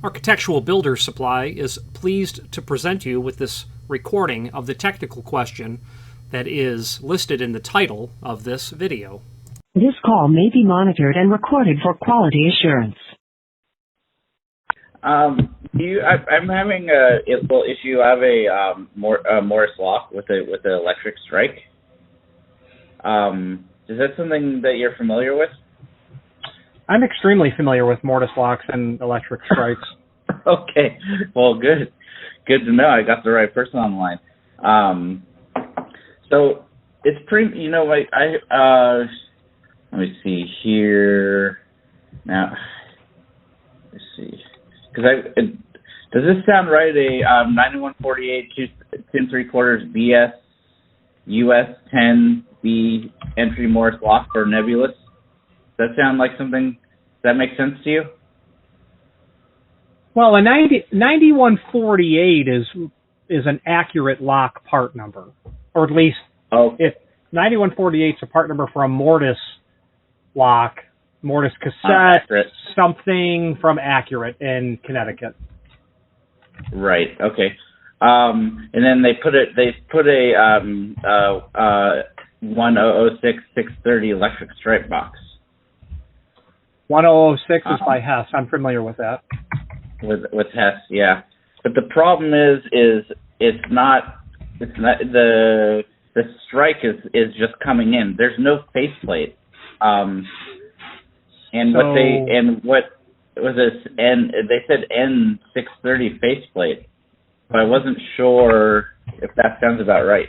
Architectural Builder's Supply is pleased to present you with this recording of the technical question that is listed in the title of this video. This call may be monitored and recorded for quality assurance. I'm having a little issue. I have a mortise lock with the electric strike. Is that something that you're familiar with? I'm extremely familiar with mortise locks and electric strikes. Okay, well, good to know. I got the right person on the line. So it's pretty. Let me see here. Now, let's see. Does this sound right? A 9148 2 3/4 BS US 10 B entry mortise lock for nebulous? Does that sound like something? Does that make sense to you? Well, a 9148 is an accurate lock part number, or at least if 9148 is a part number for a mortise lock, mortise cassette, something from Accurate in Connecticut. Right. Okay. And then they put a 1006-630 electric stripe box. 1006 is by Hess. I'm familiar with that. With Hess, yeah. But the problem is it's not the strike is just coming in. There's no faceplate. And what was this? They said N630 faceplate, but I wasn't sure if that sounds about right.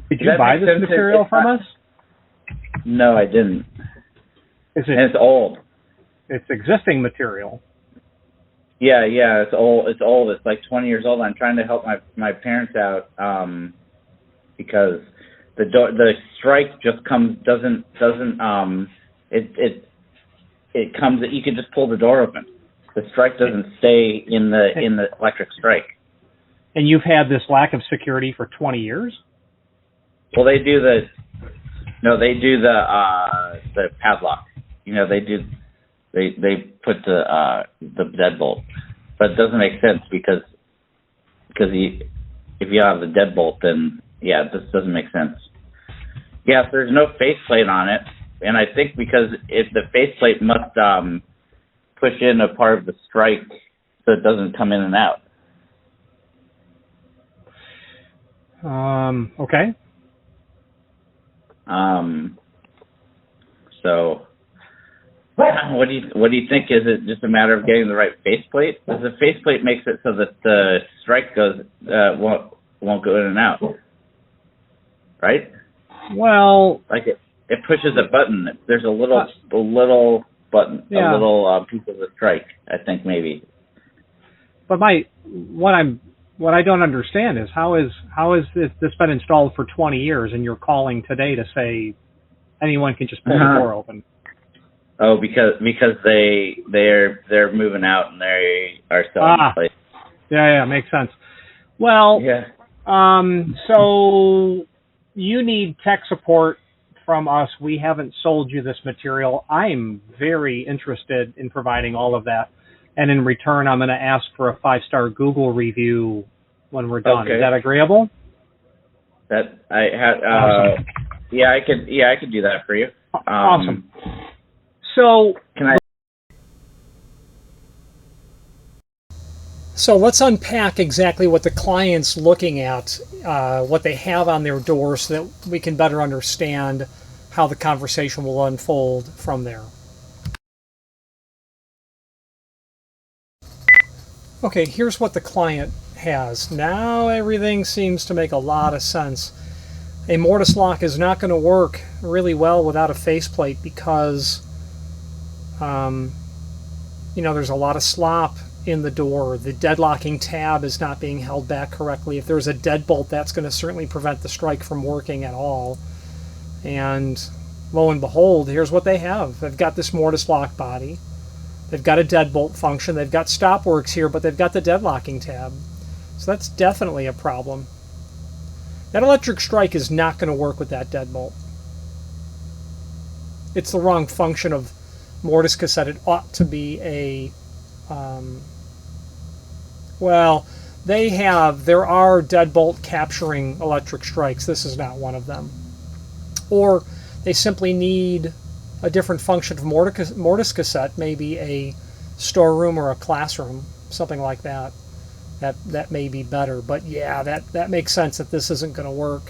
Did you buy this material from us? No, I didn't. And it's old. It's existing material. Yeah, it's old. It's old. It's like 20 years old. I'm trying to help my parents out because the strike just doesn't it comes. You can just pull the door open. The strike doesn't stay in the electric strike. And you've had this lack of security for 20 years? Well, they do the padlock. They put the deadbolt, but it doesn't make sense because if you have the deadbolt, then this doesn't make sense. Yeah, there's no faceplate on it, and I think because the faceplate must push in a part of the strike so it doesn't come in and out. Okay. So. What do you think? Is it just a matter of getting the right faceplate? Because the faceplate makes it so that the strike won't go in and out, right? Well, like it pushes a button. There's a little button, a little piece of the strike. I think maybe. But what I don't understand is how is this been installed for 20 years and you're calling today to say anyone can just pull the door open? Oh, because they're moving out and they are selling the place. Yeah, makes sense. Well, so you need tech support from us. We haven't sold you this material. I'm very interested in providing all of that, and in return, I'm going to ask for a 5-star Google review when we're done. Okay. Is that agreeable? That I had. Awesome. I could do that for you. Awesome. So let's unpack exactly what the client's looking at, what they have on their door, so that we can better understand how the conversation will unfold from there. Okay, here's what the client has. Now everything seems to make a lot of sense. A mortise lock is not going to work really well without a faceplate because there's a lot of slop in the door. The deadlocking tab is not being held back correctly. If there's a deadbolt, that's going to certainly prevent the strike from working at all. And lo and behold, here's what they have. They've got this mortise lock body. They've got a deadbolt function. They've got stop works here, but they've got the deadlocking tab. So that's definitely a problem. That electric strike is not going to work with that deadbolt. It's the wrong function of mortise cassette. It ought to be a Well, there are deadbolt capturing electric strikes. This is not one of them. Or they simply need a different function of mortise cassette, maybe a storeroom or a classroom, something like that. That may be better. But yeah, that makes sense that this isn't going to work.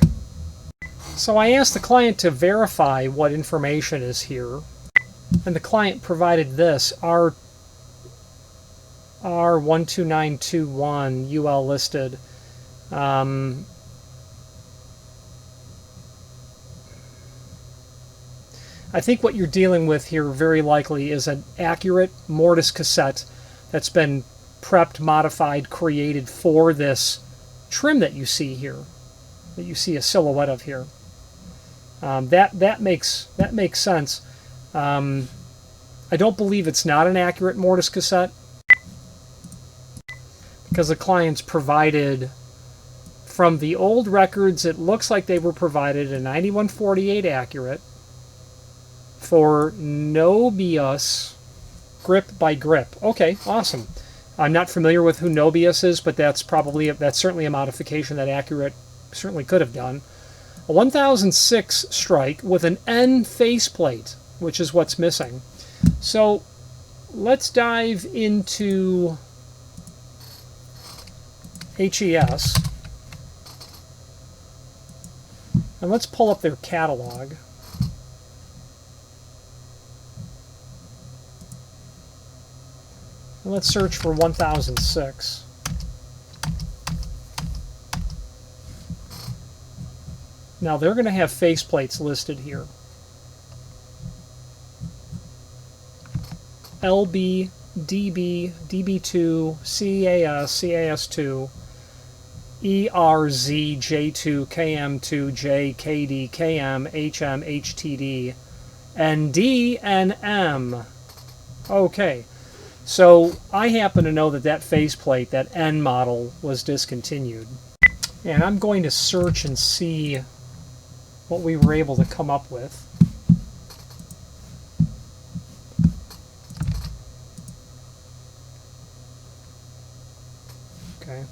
So I asked the client to verify what information is here, and the client provided this, R12921 UL listed. I think what you're dealing with here very likely is an accurate mortise cassette that's been prepped, modified, created for this trim that you see here, that you see a silhouette of here. That makes sense. I don't believe it's not an accurate mortise cassette because the clients provided, from the old records, it looks like they were provided a 9148 accurate for Nobius grip by grip. Okay, awesome. I'm not familiar with who Nobius is, but that's certainly a modification that accurate certainly could have done. A 1006 strike with an N faceplate, which is what's missing. So let's dive into HES and let's pull up their catalog. And let's search for 1006. Now they're going to have faceplates listed here. LB, DB, DB2, CAS, CAS2, ERZ, J2, KM2, J, KD, KM, HM, HTD, ND, and M. Okay, so I happen to know that faceplate, that N model, was discontinued. And I'm going to search and see what we were able to come up with. Okay.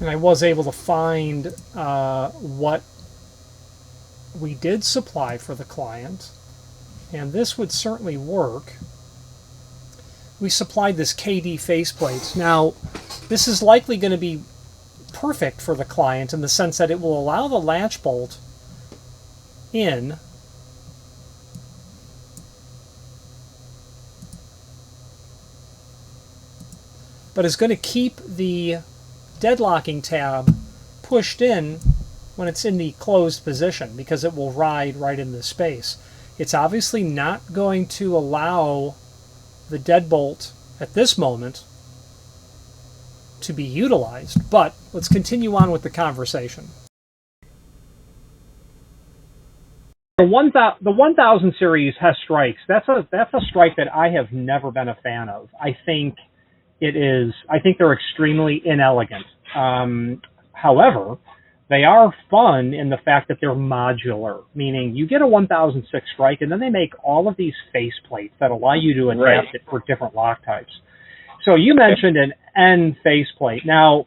And I was able to find what we did supply for the client, and this would certainly work. We supplied this KD faceplate. Now, this is likely going to be perfect for the client in the sense that it will allow the latch bolt in, but is going to keep the deadlocking tab pushed in when it's in the closed position because it will ride right in the space. It's obviously not going to allow the deadbolt at this moment to be utilized, but let's continue on with the conversation. The 1000 series has strikes. That's a strike that I have never been a fan of. I think they're extremely inelegant. However, they are fun in the fact that they're modular, meaning you get a 1006 strike and then they make all of these faceplates that allow you to adapt it for different lock types. So you mentioned an N faceplate. Now,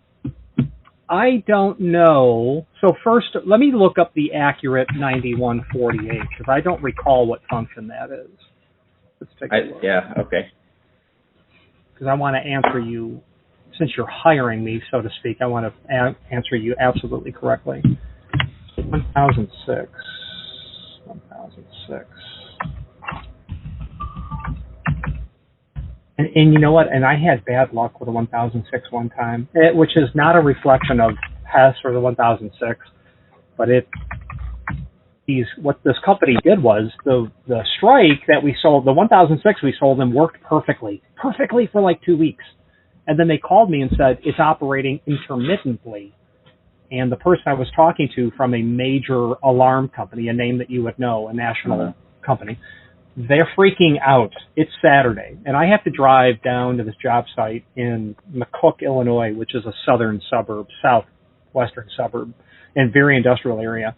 I don't know. So first, let me look up the accurate 9148 because I don't recall what function that is. Let's take a look. Yeah, okay. Because I want to answer you, since you're hiring me, so to speak, I want to answer you absolutely correctly. 1006. And you know what? And I had bad luck with a 1006 one time, which is not a reflection of Hess or the 1006, but what this company did was the strike that we sold, the 1006 we sold them, worked perfectly for like 2 weeks. And then they called me and said, it's operating intermittently. And the person I was talking to from a major alarm company, a name that you would know, a national company, they're freaking out. It's Saturday, and I have to drive down to this job site in McCook, Illinois, which is a southern suburb, southwestern suburb, and very industrial area.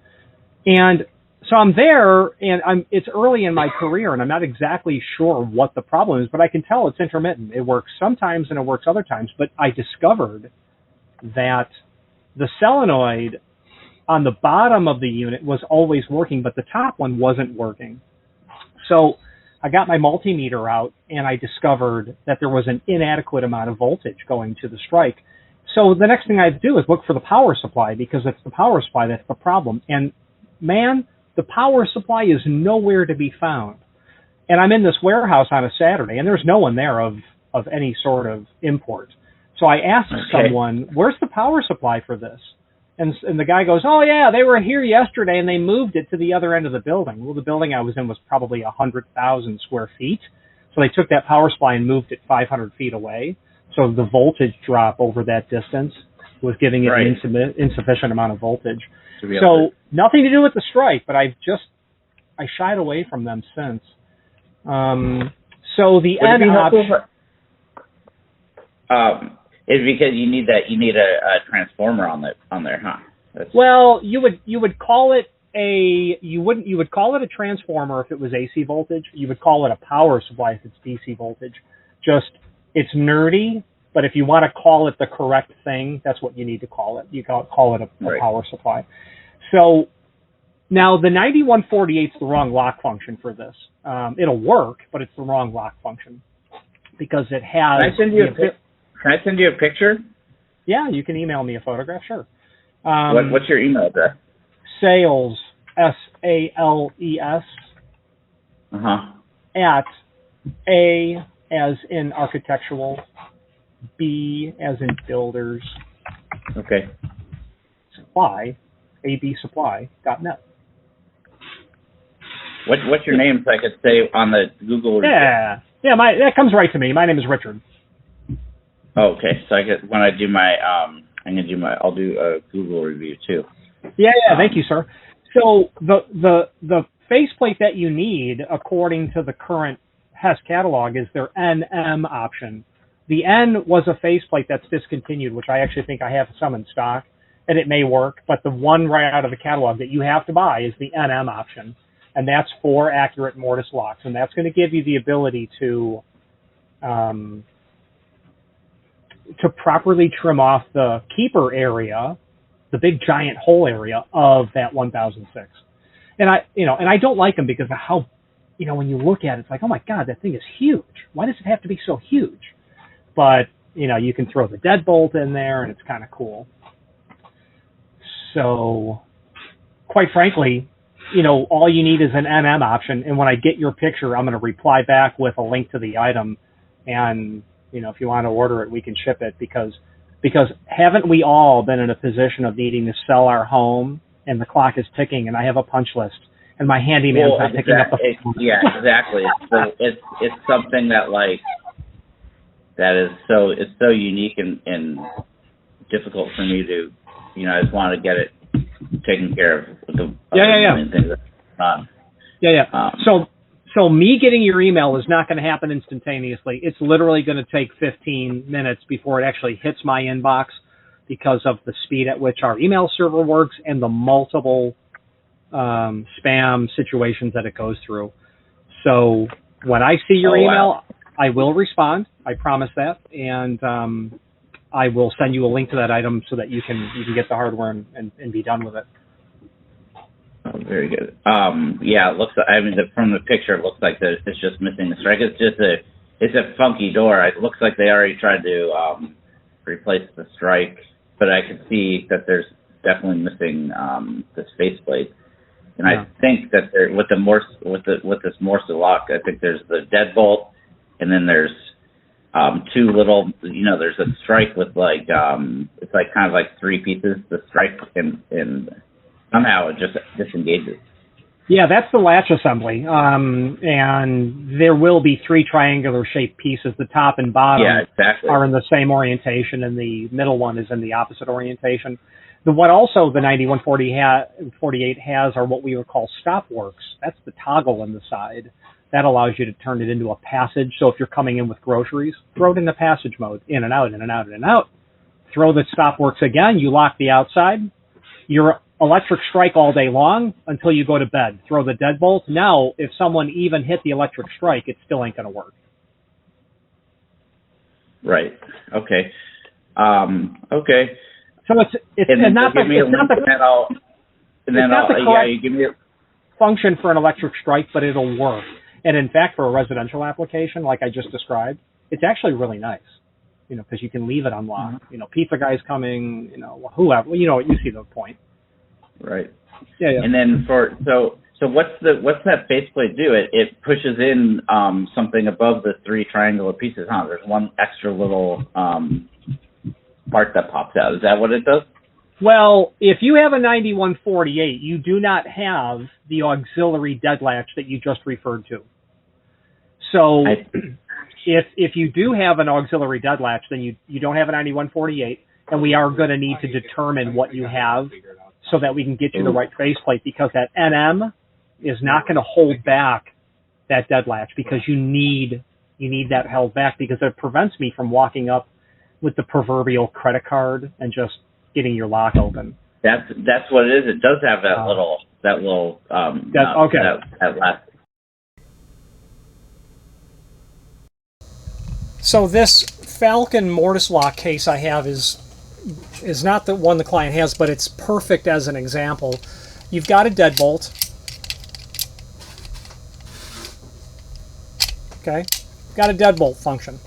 And So I'm there, and it's early in my career, and I'm not exactly sure what the problem is, but I can tell it's intermittent. It works sometimes, and it works other times. But I discovered that the solenoid on the bottom of the unit was always working, but the top one wasn't working. So I got my multimeter out, and I discovered that there was an inadequate amount of voltage going to the strike. So the next thing I do is look for the power supply, because it's the power supply that's the problem. And man, the power supply is nowhere to be found. And I'm in this warehouse on a Saturday, and there's no one there of any sort of import. So I asked someone, where's the power supply for this? And the guy goes, oh, yeah, they were here yesterday, and they moved it to the other end of the building. Well, the building I was in was probably 100,000 square feet. So they took that power supply and moved it 500 feet away. So the voltage drop over that distance was giving it an insufficient amount of voltage. So nothing to do with the strike, but I shied away from them since. So the N option. It's because you need a transformer on there, huh? Well, you would call it you would call it a transformer if it was AC voltage. You would call it a power supply if it's DC voltage. It's nerdy, but if you want to call it the correct thing, that's what you need to call it. You call it a power supply. So now the 9148 is the wrong lock function for this. It'll work, but it's the wrong lock function because it has. Can I send you a picture? Yeah, you can email me a photograph, sure. What's your email address? Sales, SALES, at A as in architectural, B as in builders, supply, absupply.net. What's your name so I could say on the Google review? Yeah, that comes right to me. My name is Richard. Oh, okay, so when I do my I'll do a Google review too. Yeah, thank you, sir. So the faceplate that you need, according to the current Hess catalog, is their NM option. The N was a faceplate that's discontinued, which I actually think I have some in stock, and it may work, but the one right out of the catalog that you have to buy is the NM option, and that's for accurate mortise locks, and that's going to give you the ability to properly trim off the keeper area, the big giant hole area of that 1006. And I don't like them because of how, when you look at it, it's like, oh my God, that thing is huge. Why does it have to be so huge? But, you can throw the deadbolt in there and it's kind of cool. So, quite frankly, all you need is an NM option. And when I get your picture, I'm going to reply back with a link to the item. And, if you want to order it, we can ship it because haven't we all been in a position of needing to sell our home and the clock is ticking and I have a punch list and my handyman's not picking up the phone? Yeah, exactly. It's something that it's so unique and difficult for me to, I just want to get it taken care of with the million things that So me getting your email is not going to happen instantaneously. It's literally going to take 15 minutes before it actually hits my inbox because of the speed at which our email server works and the multiple spam situations that it goes through. So when I see your email, I will respond. I promise that. And I will send you a link to that item so that you can get the hardware and be done with it. Oh, very good. It looks. From the picture, it looks like it's just missing the strike. It's a funky door. It looks like they already tried to replace the strike, but I can see that there's definitely missing the faceplate. And I think that with this Morse lock, I think there's the deadbolt, and then there's two little. There's a strike with it's like kind of like three pieces. The strike and somehow it just disengages. Yeah, that's the latch assembly. And there will be three triangular shaped pieces. The top and bottom are in the same orientation, and the middle one is in the opposite orientation. What also the 9148 has are what we would call stop works. That's the toggle in the side. That allows you to turn it into a passage. So if you're coming in with groceries, throw it in the passage mode, in and out, in and out, in and out. Throw the stop works again. You lock the outside. You're electric strike all day long until you go to bed. Throw the deadbolt. Now, if someone even hit the electric strike, it still ain't going to work. Right. Okay. Okay. So it's not the correct give me a function for an electric strike, but it'll work. And in fact, for a residential application like I just described, it's actually really nice. Because you can leave it unlocked. Mm-hmm. Pizza guy's coming. Whoever. You see the point. Right. Yeah. And then so what's that faceplate do? It pushes in something above the three triangular pieces, huh? There's one extra little part that pops out. Is that what it does? Well, if you have a 9148, you do not have the auxiliary dead latch that you just referred to. So if you do have an auxiliary dead latch, then you don't have a 9148, and we are going to need to determine what you have so that we can get you the right faceplate, because that NM is not going to hold back that dead latch, because you need that held back, because it prevents me from walking up with the proverbial credit card and just getting your lock open. That's what it is. It does have that little okay. That last. So this Falcon mortise lock case I have is not the one the client has, but it's perfect as an example. You've got a deadbolt. Okay, got a deadbolt function.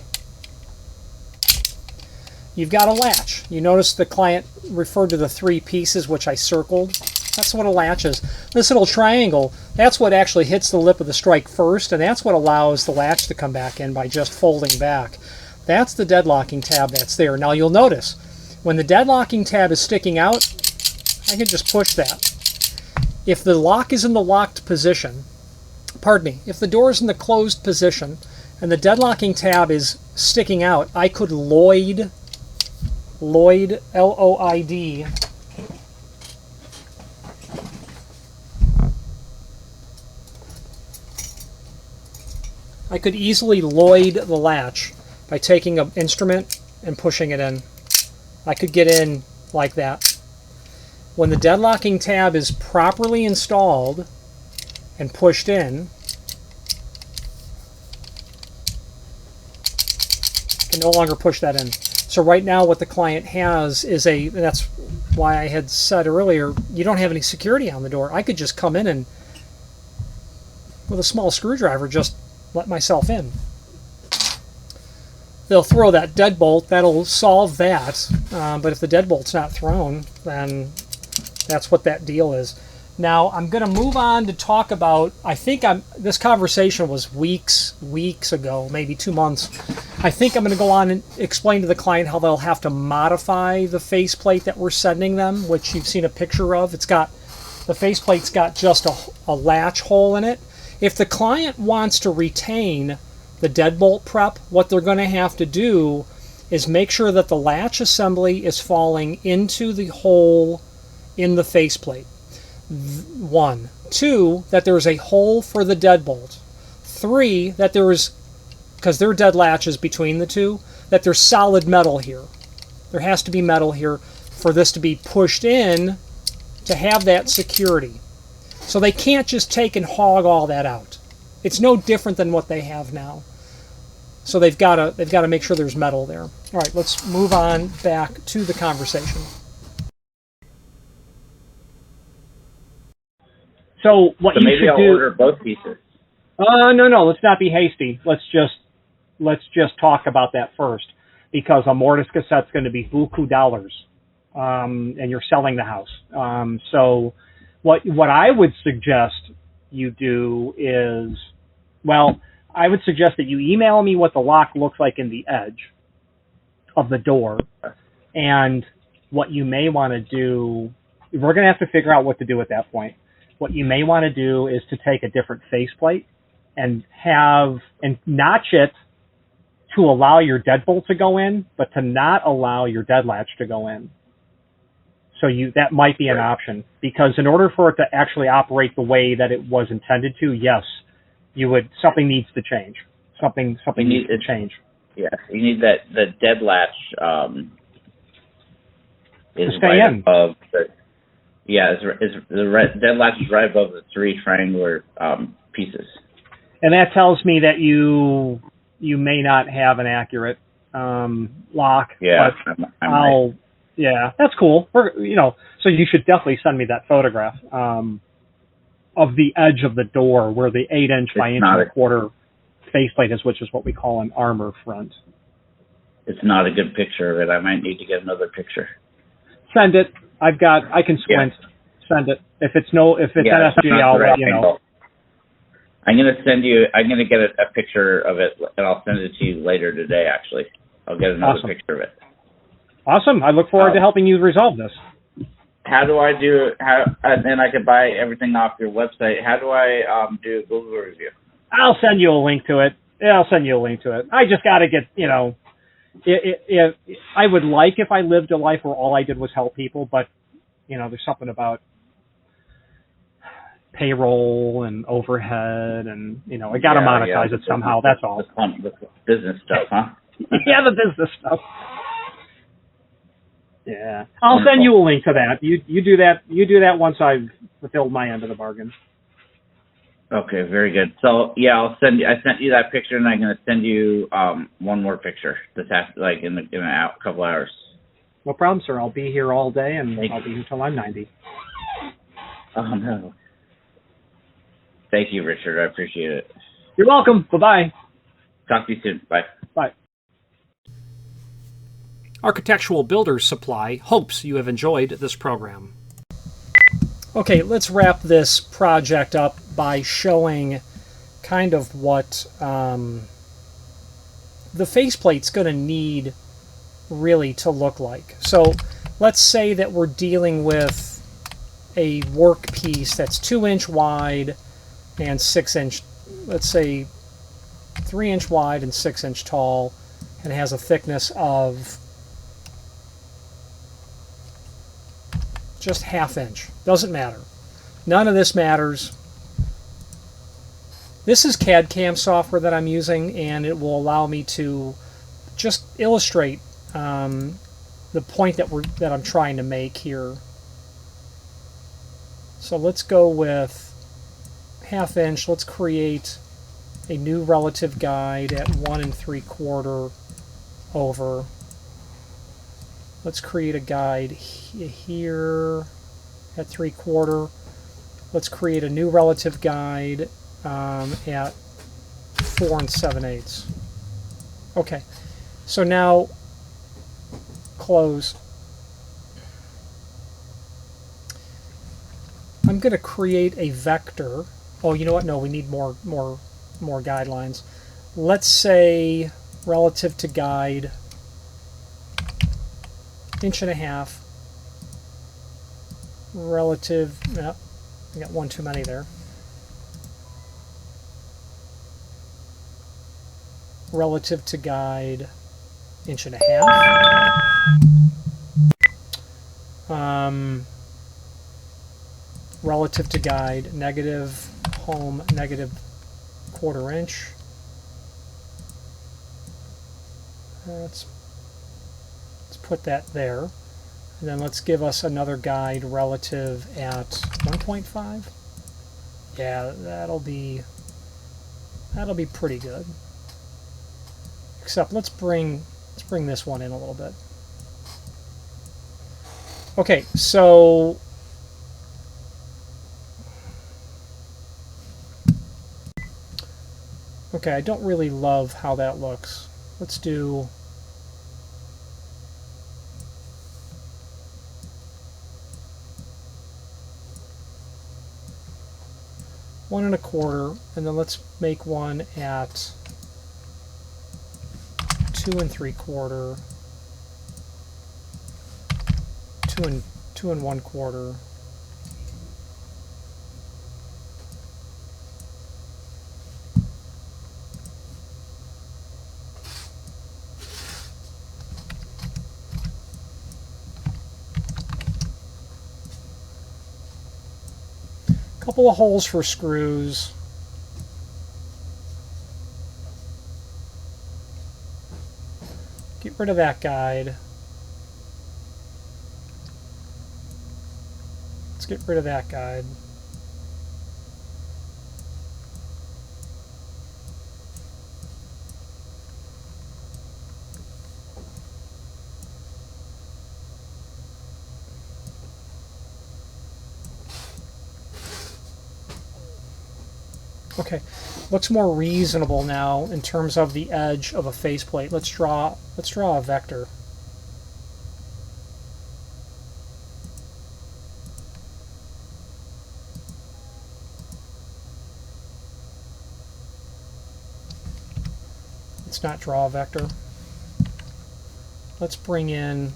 You've got a latch. You notice the client referred to the three pieces, which I circled. That's what a latch is. This little triangle, that's what actually hits the lip of the strike first, and that's what allows the latch to come back in by just folding back. That's the deadlocking tab that's there. Now you'll notice, when the deadlocking tab is sticking out, I can just push that. If the lock is in the locked position, if the door is in the closed position, and the deadlocking tab is sticking out, I could Lloyd, L-O-I-D, I could easily Lloyd the latch by taking an instrument and pushing it in. I could get in like that. When the deadlocking tab is properly installed and pushed in, I can no longer push that in. So right now what the client has is that's why I had said earlier, you don't have any security on the door. I could just come in and, with a small screwdriver, just let myself in. They'll throw that deadbolt, that'll solve that, but if the deadbolt's not thrown, then that's what that deal is. Now I'm going to move on to talk about, this conversation was weeks ago, maybe 2 months. I think I'm going to go on and explain to the client how they'll have to modify the faceplate that we're sending them, which you've seen a picture of. The faceplate's got just a latch hole in it. If the client wants to retain the deadbolt prep, what they're going to have to do is make sure that the latch assembly is falling into the hole in the faceplate. 1. 2, that there's a hole for the deadbolt. 3, that because there are dead latches between the two, that there's solid metal here. There has to be metal here for this to be pushed in to have that security. So they can't just take and hog all that out. It's no different than what they have now. So they've got to make sure there's metal there. All right, let's move on back to the conversation. So what you maybe should I'll do? Order both pieces. No. Let's not be hasty. Let's just talk about that first, because a mortise cassette's going to be buku dollars, and you're selling the house. So what I would suggest you do is, I would suggest that you email me what the lock looks like in the edge of the door, and what you may want to do. We're going to have to figure out what to do at that point. What you may want to do is to take a different faceplate and notch it to allow your deadbolt to go in, but to not allow your dead latch to go in. So that might be an option, because in order for it to actually operate the way that it was intended to, yes, something needs to change. Something needs to change. Yeah, you need the dead latch is to stay right in. above the. Yeah, is the dead latch is right above the 3 triangular pieces. And that tells me that you may not have an accurate lock. Yeah, but I'm right. Yeah, that's cool. So you should definitely send me that photograph of the edge of the door where the 8-inch by inch and a quarter faceplate is, which is what we call an armor front. It's not a good picture of it. I might need to get another picture. Send it. I can squint. Yeah. Send it. If it's NSG, I'll let you know. I'm gonna get a picture of it, and I'll send it to you later today. Actually, I'll get another picture of it. Awesome. I look forward to helping you resolve this. How do I do? And then I can buy everything off your website. How do I do a Google review? I'll send you a link to it. I just got to get, I would like if I lived a life where all I did was help people, but, there's something about payroll and overhead and, I got to monetize it somehow. That's all. The business stuff, huh? Yeah, the business stuff. Yeah. I'll send you a link to that. You do that. You do that once I've fulfilled my end of the bargain. Okay, very good. So I sent you that picture, and I'm going to send you one more picture in a couple hours. No problem, sir. I'll be here all day, and I'll be here until I'm 90. Oh no. Thank you, Richard. I appreciate it. You're welcome. Bye-bye. Talk to you soon. Bye. Bye. Architectural Builders Supply hopes you have enjoyed this program. Okay, let's wrap this project up by showing kind of what the faceplate's going to need really to look like. So let's say that we're dealing with a workpiece that's 2-inch wide and 6-inch, let's say 3-inch wide and 6-inch tall, and has a thickness of just 1/2 inch. Doesn't matter. None of this matters. This is CAD/CAM software that I'm using, and it will allow me to just illustrate the point that I'm trying to make here. So let's go with 1/2 inch. Let's create a new relative guide at 1 3/4 over. Let's create a guide here at 3/4. Let's create a new relative guide at 4 7/8. Okay, so now close. I'm going to create a vector. Oh, you know what? No, we need more guidelines. Let's say relative to guide 1.5 inch. Relative, no, I got one too many there. Relative to guide 1.5 inch. Relative to guide negative home negative 1/4 inch. Let's put that there. And then let's give us another guide relative at 1.5. Yeah, that'll be pretty good. Except let's bring this one in a little bit. Okay, so I don't really love how that looks. Let's do 1 1/4, and then let's make one at 2 3/4, 2 1/4. Couple of holes for screws. Get rid of that guide. Let's get rid of that guide. Okay, looks more reasonable now in terms of the edge of a faceplate. Let's draw a vector. Let's not draw a vector. Let's bring in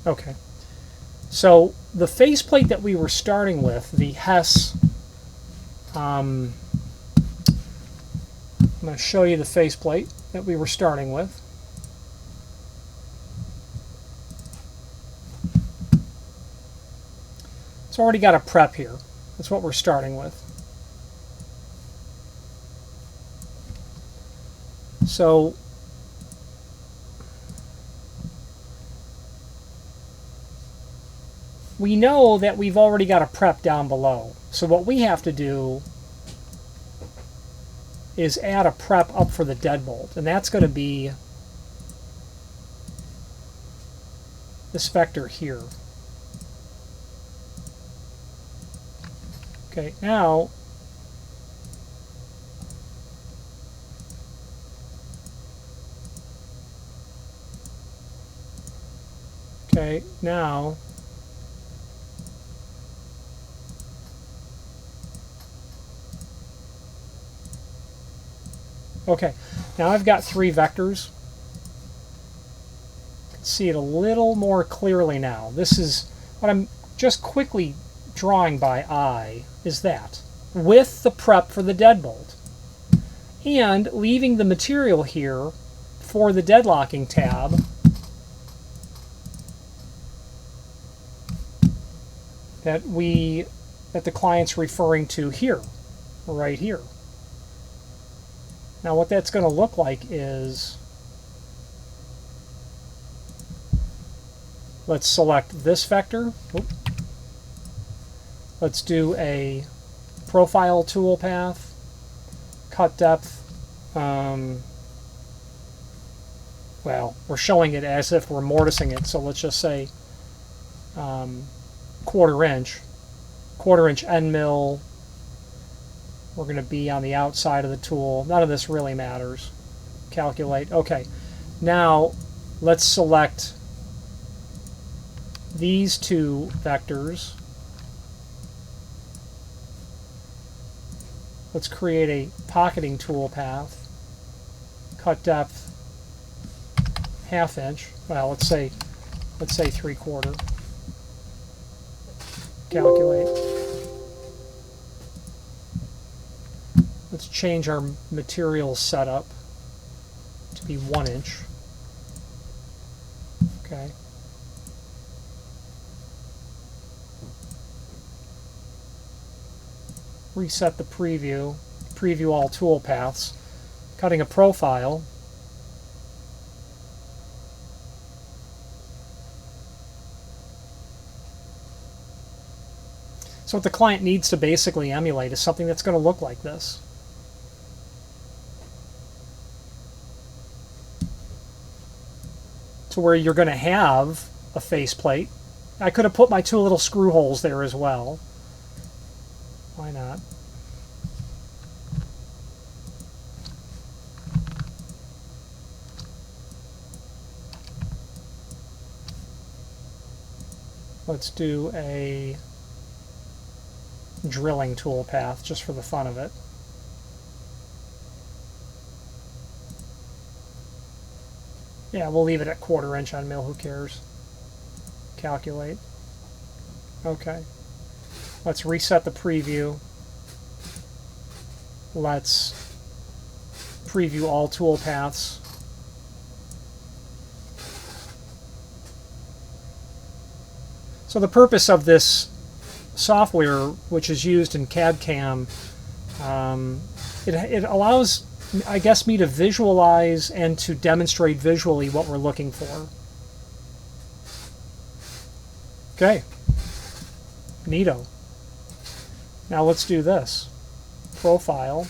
okay. So the faceplate that we were starting with, the Hess, I'm going to show you the faceplate that we were starting with. It's already got a prep here. That's what we're starting with. So we know that we've already got a prep down below. So what we have to do is add a prep up for the deadbolt, and that's going to be this vector here. Okay, now now I've got 3 vectors. You can see it a little more clearly now. This is what I'm just quickly drawing by eye, is that with the prep for the deadbolt and leaving the material here for the deadlocking tab that the client's referring to here, right here. Now what that's going to look like is, let's select this vector. Let's do a profile toolpath, cut depth. Well, we're showing it as if we're mortising it, so let's just say quarter inch end mill. We're going to be on the outside of the tool. None of this really matters. Calculate. Okay, now let's select these 2 vectors. Let's create a pocketing tool path. Cut depth 1/2 inch. Well, let's say 3/4. Calculate. Let's change our material setup to be 1 inch. Okay. Reset the preview all tool paths, cutting a profile. So what the client needs to basically emulate is something that's going to look like this. To where you're going to have a faceplate. I could have put my 2 little screw holes there as well. Why not? Let's do a drilling tool path just for the fun of it. Yeah, we'll leave it at 1/4 inch on mill, who cares? Calculate. Okay. Let's reset the preview. Let's preview all tool paths. So the purpose of this software, which is used in CAD/CAM, it allows, I guess, me to visualize and to demonstrate visually what we're looking for. Okay. Neato. Now let's do this. Profile.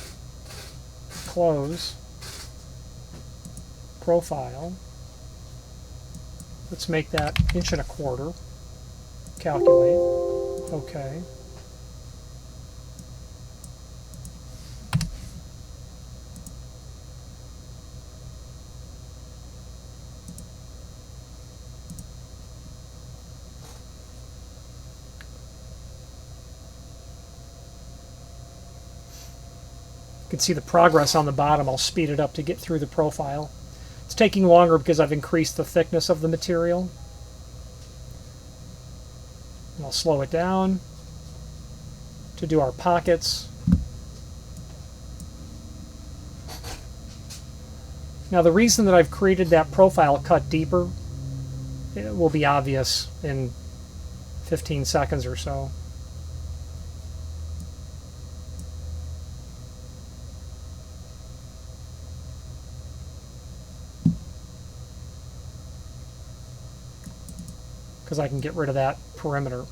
Close. Profile. Let's make that 1.25 inches. Calculate. Okay. You can see the progress on the bottom. I'll speed it up to get through the profile. It's taking longer because I've increased the thickness of the material. And I'll slow it down to do our pockets. Now the reason that I've created that profile cut deeper, it will be obvious in 15 seconds or so. Because I can get rid of that perimeter.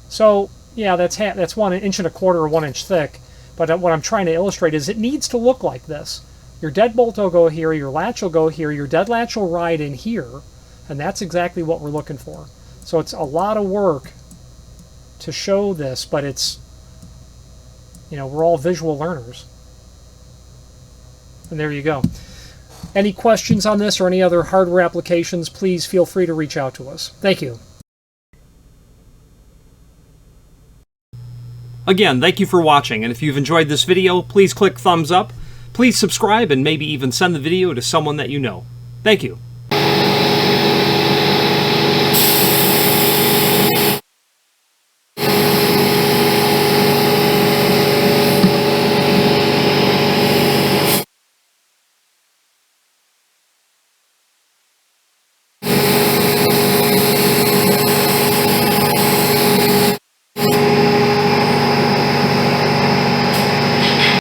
So yeah, that's 1.25 inches or 1 inch thick, but what I'm trying to illustrate is it needs to look like this. Your deadbolt will go here, your latch will go here, your dead latch will ride in here, and that's exactly what we're looking for. So it's a lot of work to show this, but it's, you know, we're all visual learners. And there you go. Any questions on this or any other hardware applications, please feel free to reach out to us. Thank you. Again, thank you for watching, and if you've enjoyed this video, please click thumbs up, please subscribe, and maybe even send the video to someone that you know. Thank you.